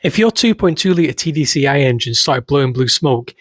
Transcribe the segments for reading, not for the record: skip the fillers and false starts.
If your 2.2 litre TDCI engine started blowing blue smoke,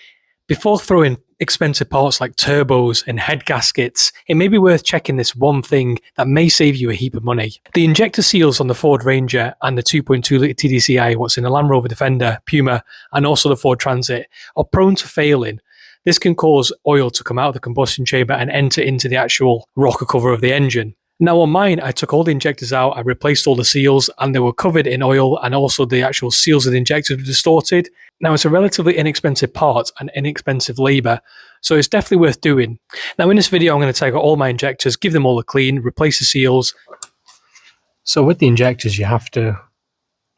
before throwing expensive parts like turbos and head gaskets, it may be worth checking this one thing that may save you a heap of money. The injector seals on the Ford Ranger and the 2.2 litre TDCI, what's in the Land Rover Defender, Puma, and also the Ford Transit, are prone to failing. This can cause oil to come out of the combustion chamber and enter into the actual rocker cover of the engine. Now on mine, I took all the injectors out, I replaced all the seals, and they were covered in oil, and also the actual seals of the injectors were distorted. Now it's a relatively inexpensive part and inexpensive labour, so it's definitely worth doing. Now in this video, I'm going to take out all my injectors, give them all a clean, replace the seals. So with the injectors, you have to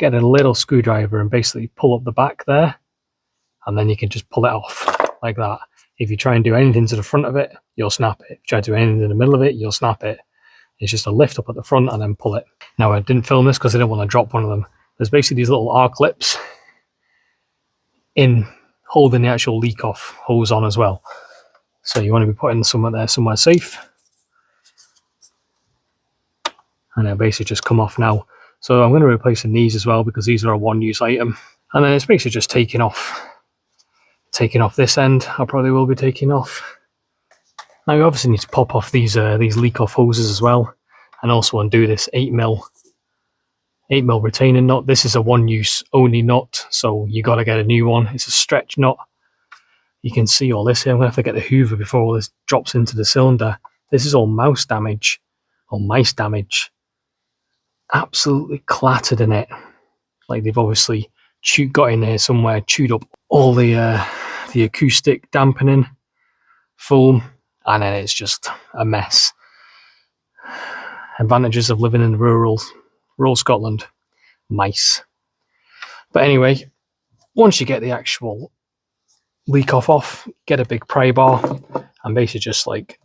get a little screwdriver and basically pull up the back there, and then you can just pull it off like that. If you try and do anything to the front of it, you'll snap it. If you try to do anything in the middle of it, you'll snap it. It's just a lift up at the front and then pull it. Now I didn't film this because I didn't want to drop one of them. There's basically these little R clips in holding the actual leak off hose on as well. So you want to be putting somewhere there, somewhere safe. And they'll basically just come off now. So I'm going to be replacing these as well because these are a one-use item. And then it's basically just taking off this end. I probably will be taking off. Now you obviously need to pop off these leak off hoses as well, and also undo this 8mm retaining nut. This is a one use only nut, so you got to get a new one. It's a stretch nut. You can see all this here. I'm going to have to get the hoover before all this drops into the cylinder. This is all mouse damage, or mice damage. Absolutely clattered in it. Like they've obviously got in there somewhere, chewed up all the acoustic dampening foam. And then it's just a mess. Advantages of living in rural Scotland. Mice. But anyway, once you get the actual leak off, get a big pry bar and basically just like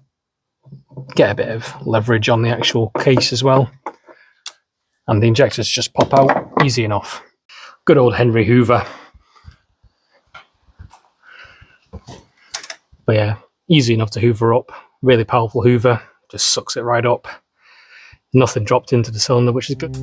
get a bit of leverage on the actual case as well. And the injectors just pop out easy enough. Good old Henry Hoover. But yeah, easy enough to hoover up. Really powerful hoover, just sucks it right up. Nothing dropped into the cylinder, which is good.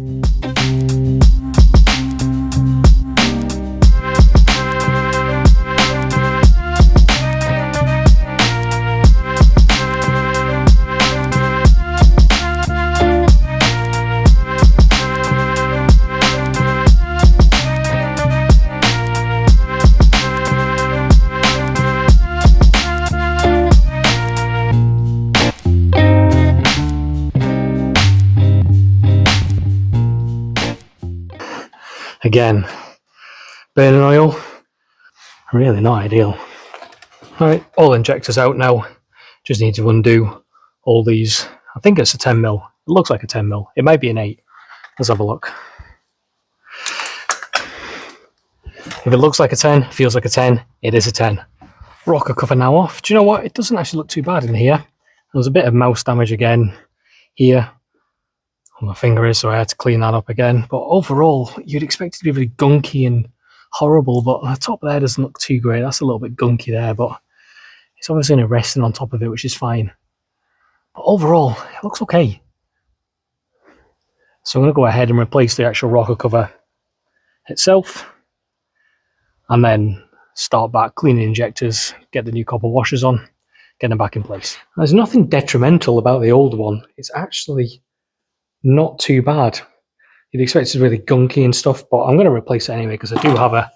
Again, burning oil, really not ideal. Alright, all injectors out now. Just need to undo all these. I think it's a 10mm. It looks like a 10mm. It might be an 8. Let's have a look. If it looks like a 10, feels like a 10, it is a 10. Rocker cover now off. Do you know what? It doesn't actually look too bad in here. There's a bit of mouse damage again here. My finger is, so I had to clean that up again. But overall, you'd expect it to be really gunky and horrible, but the top there doesn't look too great. That's a little bit gunky there, but it's obviously resting on top of it, which is fine. But overall, it looks okay. So I'm going to go ahead and replace the actual rocker cover itself, and then start back cleaning injectors, get the new copper washers on, get them back in place. There's nothing detrimental about the old one. It's actually not too bad. You'd expect it's really gunky and stuff, but I'm going to replace it anyway because I do have a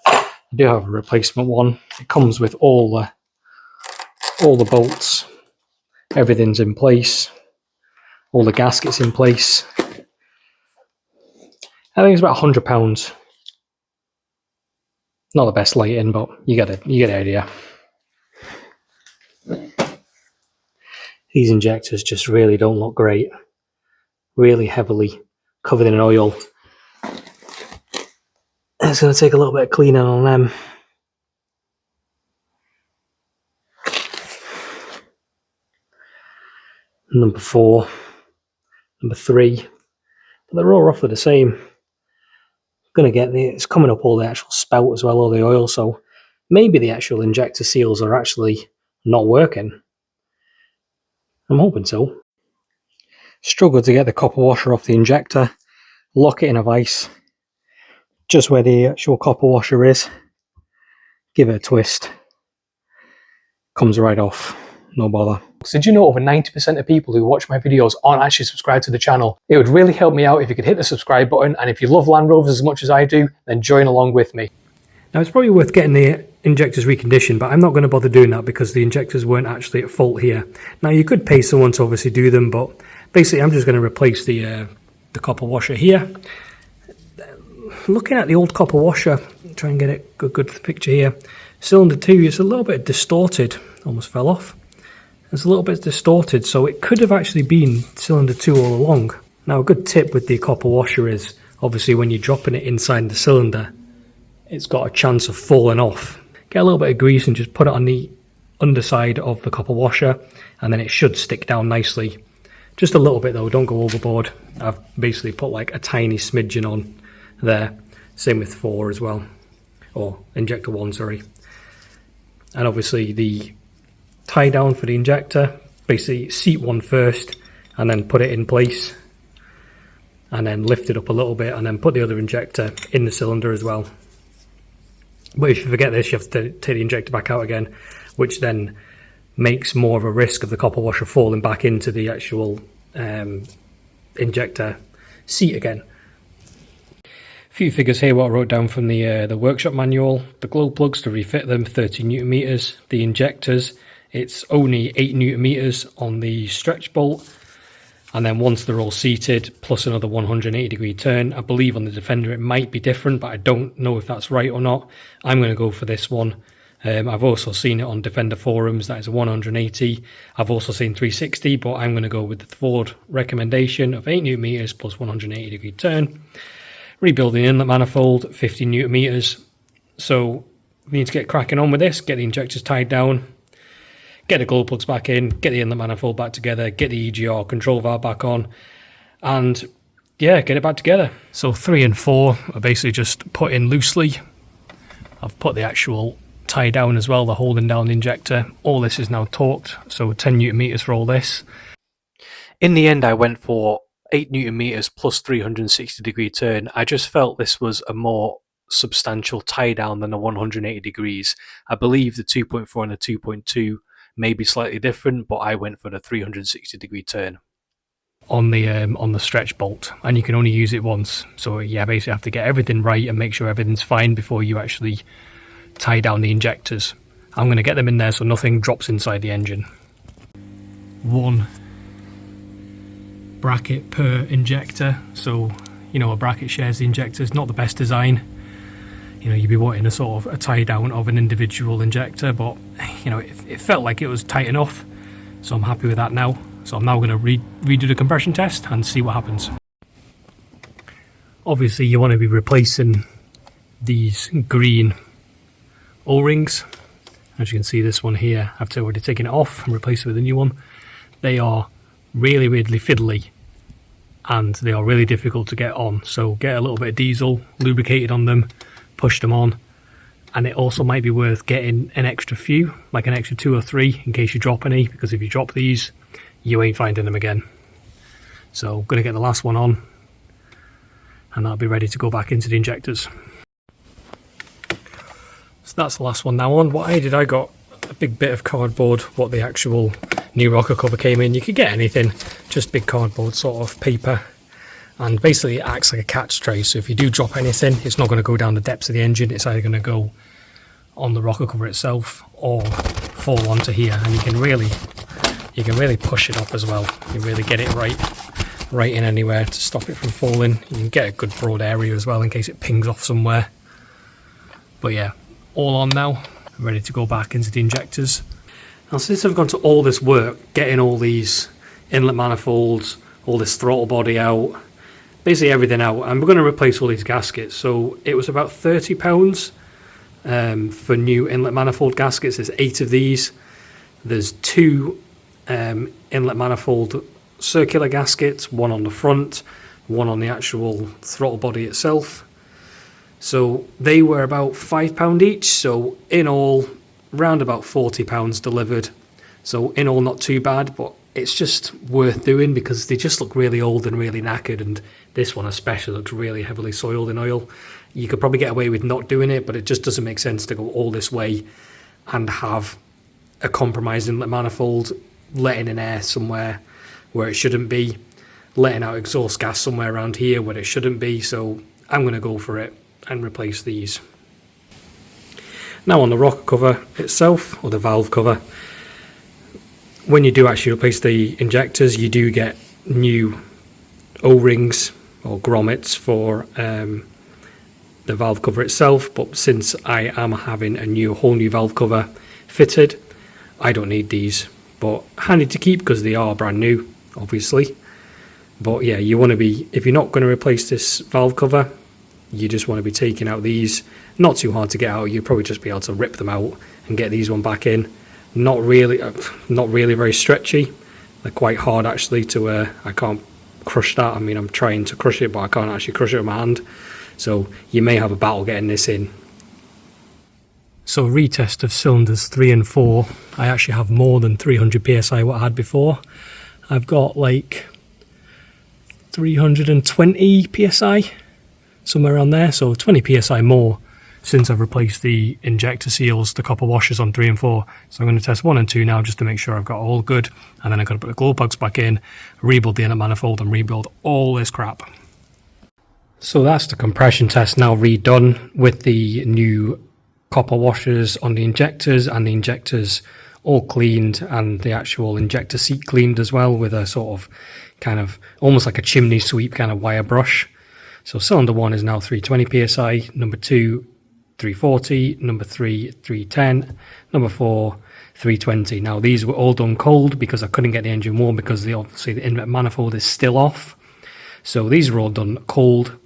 replacement one. It comes with all the bolts, everything's in place, all the gaskets in place. I think it's about £100. Not the best lighting, but you get the idea. These injectors just really don't look great. Really heavily covered in oil. It's going to take a little bit of cleaning on them. Number 4, number 3, but they're all roughly the same. Going to get it's coming up all the actual spout as well, all the oil, so maybe the actual injector seals are actually not working. I'm hoping so. Struggled to get the copper washer off the injector, lock it in a vise, just where the actual copper washer is. Give it a twist. Comes right off, no bother. So did you know over 90% of people who watch my videos aren't actually subscribed to the channel? It would really help me out if you could hit the subscribe button, and if you love Land Rovers as much as I do, then join along with me. Now it's probably worth getting the injectors reconditioned, but I'm not going to bother doing that because the injectors weren't actually at fault here. Now you could pay someone to obviously do them, but basically I'm just going to replace the copper washer here. Looking at the old copper washer, try and get a good picture here. Cylinder 2 is a little bit distorted, almost fell off. It's a little bit distorted, so it could have actually been cylinder 2 all along. Now a good tip with the copper washer is, obviously when you're dropping it inside the cylinder, it's got a chance of falling off. Get a little bit of grease and just put it on the underside of the copper washer, and then it should stick down nicely. Just a little bit though, don't go overboard. I've basically put like a tiny smidgen on there. Same with 4 as well, or injector 1, sorry. And obviously the tie down for the injector, basically seat one first and then put it in place, and then lift it up a little bit and then put the other injector in the cylinder as well. But if you forget this, you have to take the injector back out again, which then makes more of a risk of the copper washer falling back into the actual injector seat again. A few figures here what I wrote down from the workshop manual. The glow plugs, to refit them, 30 newton meters. The injectors, it's only 8 newton meters on the stretch bolt, and then once they're all seated, plus another 180-degree turn. I believe on the Defender it might be different, but I don't know if that's right or not. I'm going to go for this one. I've also seen it on Defender forums, that is a 180. I've also seen 360, but I'm going to go with the Ford recommendation of 8 newton meters plus 180-degree turn. Rebuilding inlet manifold, 50 newton meters. So we need to get cracking on with this, get the injectors tied down, get the glow plugs back in, get the inlet manifold back together, get the EGR control valve back on, and yeah, get it back together. So 3 and 4 are basically just put in loosely. I've put the actual tie down as well, the holding down the injector. All this is now torqued, so 10 newton meters for all this. In the end I went for 8 newton meters plus 360-degree turn. I just felt this was a more substantial tie down than a 180 degrees. I believe the 2.4 and the 2.2 may be slightly different, but I went for the 360-degree turn on the stretch bolt, and you can only use it once. So yeah, basically have to get everything right and make sure everything's fine before you actually tie down the injectors. I'm going to get them in there so nothing drops inside the engine. 1 bracket per injector, so you know a bracket shares the injectors. Not the best design, you know, you'd be wanting a sort of a tie down of an individual injector, but you know it felt like it was tight enough, so I'm happy with that now. So I'm now going to redo the compression test and see what happens. Obviously you want to be replacing these green O-rings. As you can see, this one here, I've already taken it off and replaced it with a new one. They are really fiddly, and they are really difficult to get on, so get a little bit of diesel lubricated on them, push them on. And it also might be worth getting an extra few, like an extra 2 or 3 in case you drop any, because if you drop these you ain't finding them again. So I'm going to get the last one on, and that'll be ready to go back into the injectors. So that's the last one now on. What I did, I got a big bit of cardboard, what the actual new rocker cover came in. You could get anything, just big cardboard sort of paper, and basically it acts like a catch tray, so if you do drop anything, it's not going to go down the depths of the engine. It's either going to go on the rocker cover itself or fall onto here, and you can really push it up as well. You really get it right in anywhere to stop it from falling. You can get a good broad area as well in case it pings off somewhere. But yeah, all on now, ready to go back into the injectors. Now since I've gone to all this work getting all these inlet manifolds, all this throttle body out, basically everything out, and we're going to replace all these gaskets. So it was about £30 for new inlet manifold gaskets. There's 8 of these. There's 2 inlet manifold circular gaskets, 1 on the front, 1 on the actual throttle body itself. So they were about £5 each, so in all round about £40 delivered. So in all not too bad, but it's just worth doing because they just look really old and really knackered, and this one especially looks really heavily soiled in oil. You could probably get away with not doing it, but it just doesn't make sense to go all this way and have a compromised inlet manifold, letting in air somewhere where it shouldn't be, letting out exhaust gas somewhere around here where it shouldn't be. So I'm going to go for it and replace these. Now on the rocker cover itself, or the valve cover, when you do actually replace the injectors, you do get new O-rings or grommets for the valve cover itself, but since I am having a whole new valve cover fitted, I don't need these, but handy to keep because they are brand new, obviously. But yeah, you want to be, if you're not going to replace this valve cover, you just want to be taking out these. Not too hard to get out. You'll probably just be able to rip them out and get these one back in. Not really very stretchy. They're quite hard actually to. I can't crush that. I mean, I'm trying to crush it, but I can't actually crush it with my hand. So you may have a battle getting this in. So retest of cylinders 3 and 4. I actually have more than 300 psi what I had before. I've got like 320 psi, somewhere around there. So 20 psi more since I've replaced the injector seals, the copper washers on 3 and 4. So I'm going to test 1 and 2 now just to make sure I've got all good. And then I've got to put the glow plugs back in, rebuild the inlet manifold and rebuild all this crap. So that's the compression test now redone with the new copper washers on the injectors and the injectors all cleaned and the actual injector seat cleaned as well with a sort of kind of almost like a chimney sweep kind of wire brush. So cylinder 1 is now 320 psi, number 2 340, number 3 310, number 4 320. Now these were all done cold because I couldn't get the engine warm because obviously the inlet manifold is still off. So these are all done cold,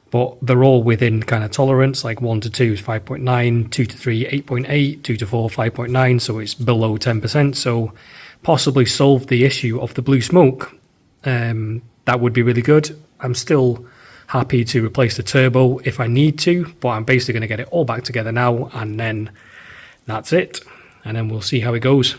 but they're all within kind of tolerance, like 1 to 2 is 5.9, 2 to 3 8.8, 2 to 4 5.9, so it's below 10%. So possibly solve the issue of the blue smoke. That would be really good. I'm still happy to replace the turbo if I need to, but I'm basically going to get it all back together now, and then that's it, and then we'll see how it goes.